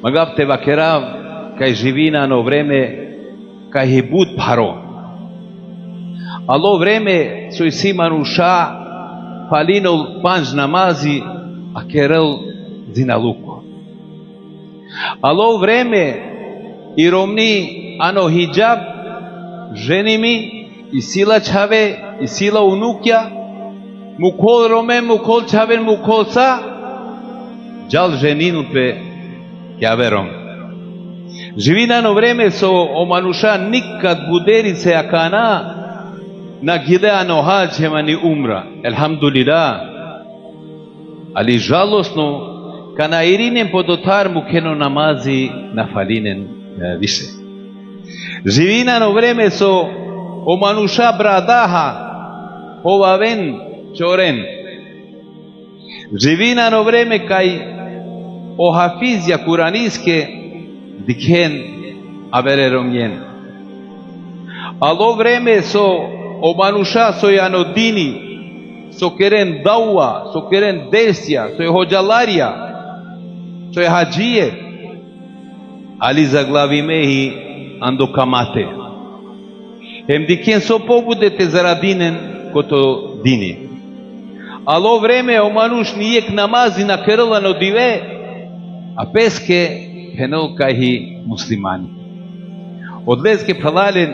Magavte vakerav kaj živina no vreme kaj hibut paro. Alo vreme soj si manusha falinol panj namazi a kerel zinaluko. Alo vreme i romni ano hijab ženimi i sila čave i sila unukja mukol rome mukol čaven mukol sa džal ženinu pe javerom. Živina no vreme so o manuša nikad buderice akana na gile ano hađema ni umra. Elhamdulillah. Ali žalosno kana irinem podotar mukeno namazi na falinen više. Živina no vreme so o manuša bradaha ovaven čoren. Živina no vreme kaj o hafizja kuraniske dikhen avererom jen. Alo vreme so o manuša so jano dini, so keren dawa, so keren desja, so je hođalarja, so je hađije, ali zaglavimehi ando kamate. Hem dikhen so pobudete zaradinen koto dini. Alo vreme o manuš nijek namazi na kerala no dive, a peske henol kahi muslimani. Odleske palalen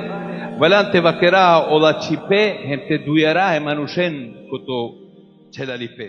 valante vakera ola chipe hem te duyara he manushen koto chelalipe.